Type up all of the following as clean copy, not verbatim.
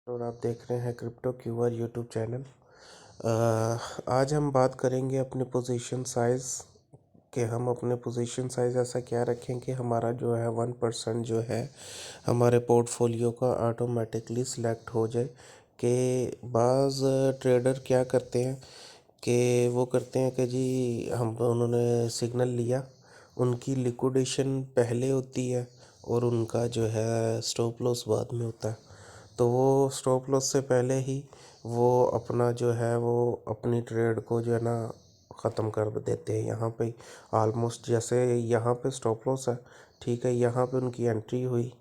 और आप देख रहे हैं क्रिप्टो क्यूआर यूट्यूब चैनल। आज हम बात करेंगे अपने पोजीशन साइज़ कि हम अपने पोजीशन साइज़ ऐसा क्या रखें कि हमारा जो है 1% जो है हमारे पोर्टफोलियो का ऑटोमेटिकली सिलेक्ट हो जाए। कि बाज़ ट्रेडर क्या करते हैं कि वो करते हैं कि जी हम उन्होंने सिग्नल लिया, उनकी लिक्विडेशन पहले होती है और उनका जो है स्टॉप लॉस बाद में होता है। तो वो स्टॉप लॉस से पहले ही वो अपना जो है वो अपनी ट्रेड को जो है ना ख़त्म कर देते हैं। यहाँ पे ऑलमोस्ट जैसे यहाँ पे स्टॉप लॉस है, ठीक है, यहाँ पे उनकी एंट्री हुई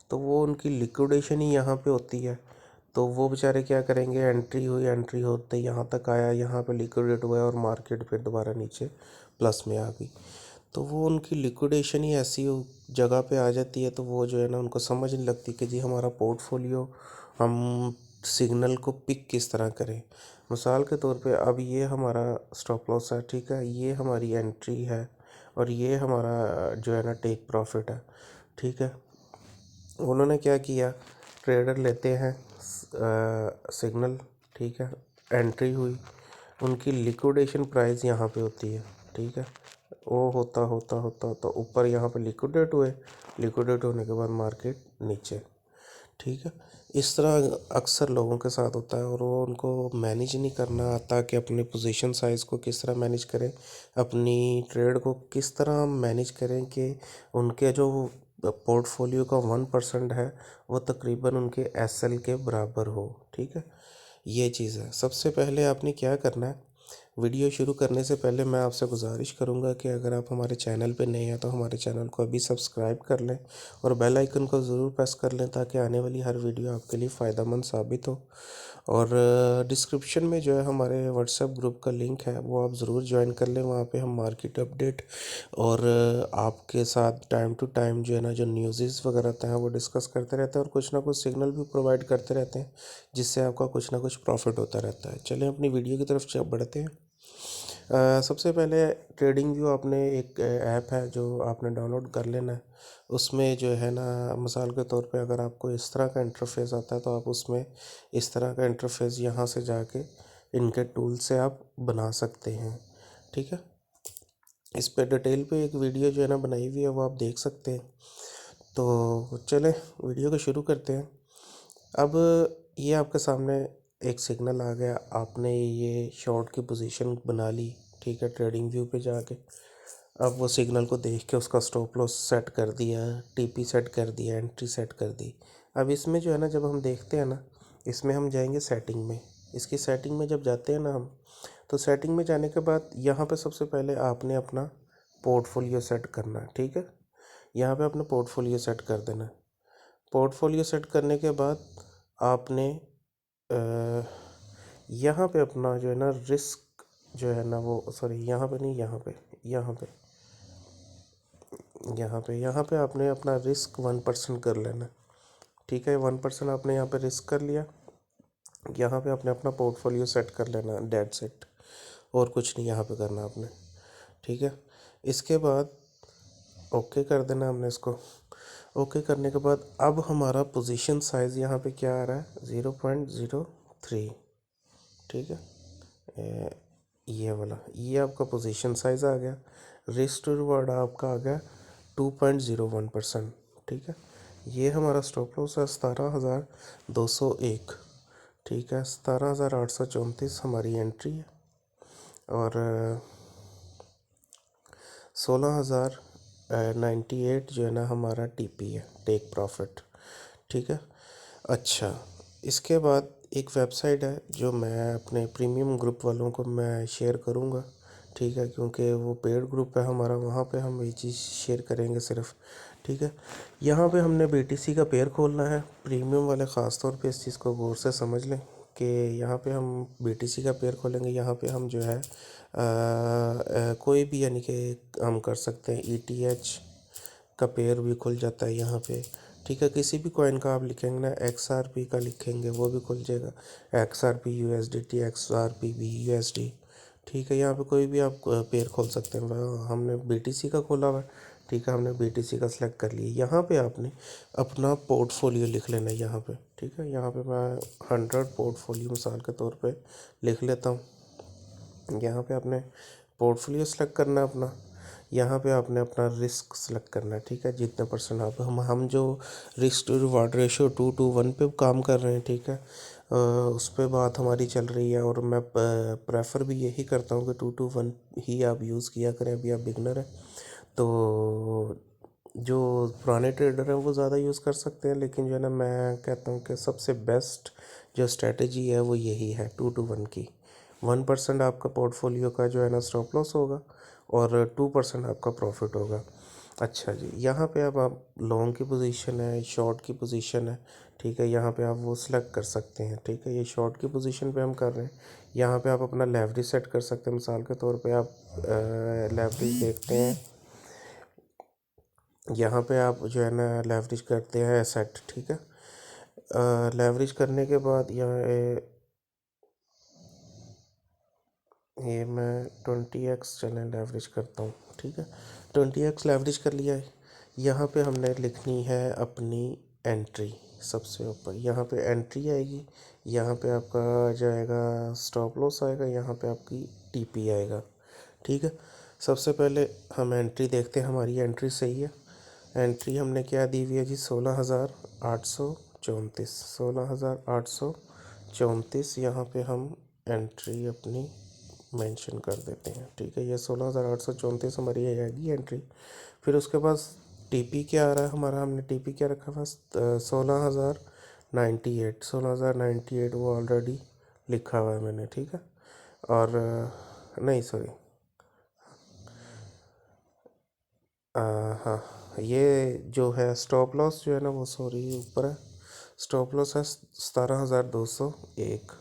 तो वो उनकी लिक्विडेशन ही यहाँ पे होती है। तो वो बेचारे क्या करेंगे, एंट्री हुई, एंट्री होते यहाँ तक आया, यहाँ पे लिक्विडेट हुआ और मार्केट फिर दोबारा नीचे प्लस में आ गई। तो वो उनकी लिक्विडेशन ही ऐसी जगह पे आ जाती है, तो वो जो है ना उनको समझ नहीं लगती कि जी हमारा पोर्टफोलियो हम सिग्नल को पिक किस तरह करें। मिसाल के तौर पे अब ये हमारा स्टॉप लॉस है, ठीक है, ये हमारी एंट्री है और ये हमारा जो है ना टेक प्रॉफिट है, ठीक है। उन्होंने क्या किया, ट्रेडर लेते हैं सिग्नल, ठीक है, एंट्री हुई, उनकी लिक्विडेशन प्राइस यहाँ पे होती है, ठीक है, वो होता होता होता होता ऊपर यहाँ पे लिक्विडेट हुए, लिक्विडेट होने के बाद मार्केट नीचे, ठीक है। इस तरह अक्सर लोगों के साथ होता है और वो उनको मैनेज नहीं करना आता कि अपने पोजीशन साइज़ को किस तरह मैनेज करें, अपनी ट्रेड को किस तरह मैनेज करें कि उनके जो पोर्टफोलियो का 1% है वो तकरीबन उनके एसएल के बराबर हो, ठीक है। ये चीज़ है। सबसे पहले आपने क्या करना है, वीडियो शुरू करने से पहले मैं आपसे गुजारिश करूंगा कि अगर आप हमारे चैनल पे नए हैं तो हमारे चैनल को अभी सब्सक्राइब कर लें और बेल आइकन को ज़रूर प्रेस कर लें ताकि आने वाली हर वीडियो आपके लिए फ़ायदेमंद साबित हो। और डिस्क्रिप्शन में जो है हमारे व्हाट्सएप ग्रुप का लिंक है, वो आप ज़रूर ज्वाइन कर लें। वहाँ पे हम मार्केट अपडेट और आपके साथ टाइम टू टाइम जो है ना जो न्यूज़ वगैरह होते हैं वो डिस्कस करते रहते हैं और कुछ ना कुछ सिग्नल भी प्रोवाइड करते रहते हैं जिससे आपका कुछ ना कुछ प्रॉफिट होता रहता है। चलें अपनी वीडियो की तरफ बढ़ते हैं। सबसे पहले ट्रेडिंग व्यू आपने एक ऐप है जो आपने डाउनलोड कर लेना है। उसमें जो है ना मिसाल के तौर पे अगर आपको इस तरह का इंटरफेस आता है तो आप उसमें इस तरह का इंटरफेस यहाँ से जाके इनके टूल से आप बना सकते हैं, ठीक है। इस पे डिटेल पे एक वीडियो जो है ना बनाई हुई है वो आप देख सकते हैं। तो चलें वीडियो को शुरू करते हैं। अब ये आपके सामने एक सिग्नल आ गया, आपने ये शॉर्ट की पोजीशन बना ली, ठीक है, ट्रेडिंग व्यू पे जाके अब वो सिग्नल को देख के उसका स्टॉप लॉस सेट कर दिया, टीपी सेट कर दिया, एंट्री सेट कर दी। अब इसमें जो है ना जब हम देखते हैं ना, इसमें हम जाएंगे सेटिंग में। इसकी सेटिंग में जब जाते हैं ना हम, तो सेटिंग में जाने के बाद यहाँ पे सबसे पहले आपने अपना पोर्टफोलियो सेट करना है, ठीक है। यहाँ पे अपना पोर्टफोलियो सेट कर देना है। पोर्टफोलियो सेट करने के बाद आपने यहाँ पे अपना जो है ना रिस्क जो है ना वो सॉरी यहाँ पे नहीं, यहाँ पे आपने अपना रिस्क 1% कर लेना, ठीक है। 1% आपने यहाँ पे रिस्क कर लिया, यहाँ पे आपने अपना पोर्टफोलियो सेट कर लेना, डेड सेट, और कुछ नहीं यहाँ पे करना आपने, ठीक है। इसके बाद ओके कर देना हमने इसको। ओके करने के बाद अब हमारा पोजीशन साइज़ यहाँ पे क्या आ रहा है, 0.03, ठीक है। ये वाला ये आपका पोजीशन साइज़ आ गया। रिस्क टू रिवॉर्ड आपका आ गया 2.01%, ठीक है। ये हमारा स्टॉप लॉस है 17,201, ठीक है। 17,834 हमारी एंट्री है और 16,098 जो है ना हमारा टीपी है, टेक प्रॉफिट, ठीक है। अच्छा, इसके बाद एक वेबसाइट है जो मैं अपने प्रीमियम ग्रुप वालों को मैं शेयर करूँगा, ठीक है, क्योंकि वो पेड ग्रुप है हमारा, वहाँ पे हम ये चीज़ शेयर करेंगे सिर्फ, ठीक है। यहाँ पे हमने बीटीसी का पेयर खोलना है। प्रीमियम वाले ख़ास तौर पे इस चीज़ को गौर से समझ लें कि यहाँ पे हम बीटीसी का पेयर खोलेंगे। यहाँ पे हम जो है कोई भी यानी कि हम कर सकते हैं, ईटीएच का पेयर भी खुल जाता है यहाँ पे, ठीक है। किसी भी कॉइन का आप लिखेंगे ना, एक्सआरपी का लिखेंगे वो भी खुल जाएगा, XRP USDT, XRP B USD, ठीक है। यहाँ पे कोई भी आप पेयर खोल सकते हैं। हमने बीटीसी का खोला हुआ है, ठीक है, हमने BTC का सिलेक्ट कर लिया। यहाँ पे आपने अपना पोर्टफोलियो लिख लेना है यहाँ पे, ठीक है। यहाँ पे मैं 100 पोर्टफोलियो मिसाल के तौर पे लिख लेता हूँ। यहाँ पे आपने पोर्टफोलियो सेलेक्ट करना है अपना। यहाँ पे आपने अपना रिस्क सेलेक्ट करना है, ठीक है, जितने परसेंट आप हम जो रिस्क टू रिवार्ड रेशियो 2:1 पे काम कर रहे हैं, ठीक है। उस पर बात हमारी चल रही है और मैं प्रेफर भी यही करता हूँ कि 2:1 ही आप यूज़ किया करें। अभी आप बिगनर हैं तो जो पुराने ट्रेडर हैं वो ज़्यादा यूज़ कर सकते हैं, लेकिन जो है ना मैं कहता हूँ कि सबसे बेस्ट जो स्ट्रेटजी है वो यही है 2:1 की। 1% आपका पोर्टफोलियो का जो है ना स्टॉप लॉस होगा और 2% आपका प्रॉफिट होगा। अच्छा जी, यहाँ पे अब आप लॉन्ग की पोजीशन है, शॉर्ट की पोजीशन है, ठीक है, यहाँ पे आप वो सिलेक्ट कर सकते हैं, ठीक है। ये शॉर्ट की पोजीशन पे हम कर रहे हैं। यहाँ पे आप अपना लेवरेज सेट कर सकते हैं। मिसाल के तौर पे आप लेवरेज देखते हैं, यहाँ पे आप जो है ना लेवरेज करते हैं एसेट, ठीक है। लेवरेज करने के बाद यहाँ ये मैं 20x चलें लेवरेज करता हूँ, ठीक है। 20x लेवरेज कर लिया है। यहाँ पे हमने लिखनी है अपनी एंट्री सबसे ऊपर। यहाँ पे एंट्री आएगी, यहाँ पे आपका जाएगा स्टॉप लॉस आएगा, यहाँ पे आपकी TP आएगा, ठीक है। सबसे पहले हम एंट्री देखते हैं, हमारी एंट्री सही है। एंट्री हमने क्या दी हुई है जी, 16,834, 16,834। यहाँ पे हम एंट्री अपनी मेंशन कर देते हैं, ठीक है। ये 16,834 हमारी आएगी एंट्री। फिर उसके बाद TP क्या आ रहा है हमारा, हमने TP क्या रखा हुआ, 16,098, 16,098 वो ऑलरेडी लिखा हुआ है मैंने, ठीक है। और नहीं सॉरी, हाँ, ये जो है स्टॉप लॉस जो है ना वो सॉरी ऊपर है। स्टॉप लॉस है 17,201,